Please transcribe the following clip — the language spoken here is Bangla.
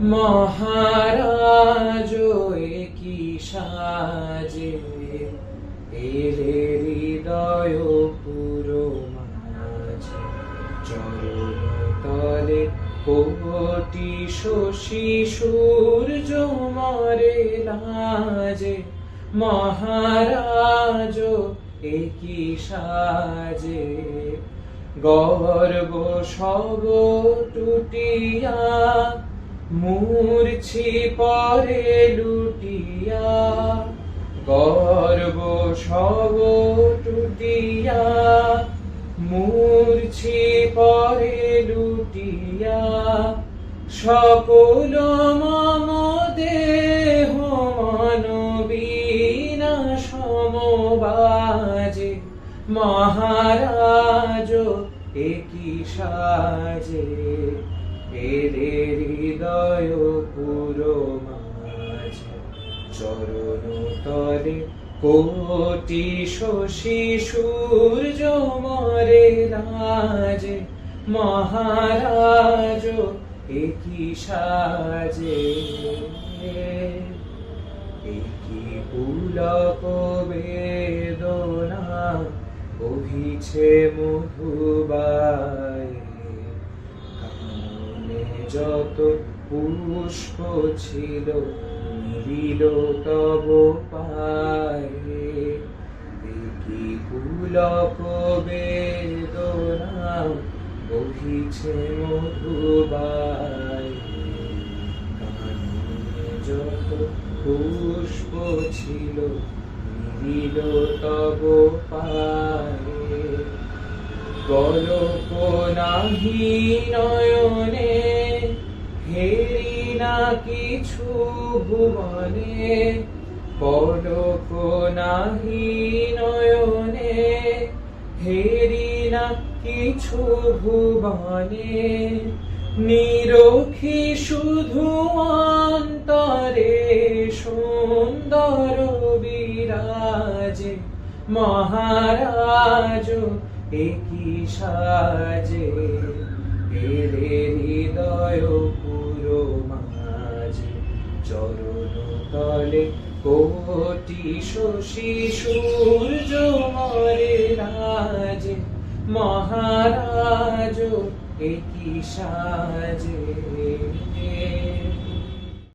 মহারাজ কি সাজে এলে হৃদয় পুরো মাঝে, চরণ তলে কোটি শশী সূর্য মরে লাজে। মহারাজ কি সাজে গর্ব সব টুটিয়া, মূর্ছি পরে লুটিয়া। গর্ব সব টুটিয়া, মূর্ছি পরে লুটিয়া। সকল মম দেহ মন বীণা সমবাজে। মহারাজ কি সাজে এলে হৃদয় পুরো মাঝে, চরণ তলে কোটি শশী সূর্য মরে লাজে। মহারাজ কি সাজে কি পুলক বেদনা বহিছে মধুবায়। কাননে যত পুষ্প ছিল মিলিল তব পায়ে। কি পুলক বেদনা বহিছে মধুবায়। কাননে যত পুষ্প ছিল মিলিল তব পায়ে। গলক নাহি নয়নে হেরি না কিছু ভুবনে। পলক নাহি নয়নে হেরি না কিছু ভুবনে। নিরখি শুধু অন্তরে সুন্দর বিরাজে। মহারাজ কি সাজে এলে হৃদয় পুরো মাঝে, চরণ তলে কোটি শশী সূর্য মরে লাজে। মহারাজ কি সাজে।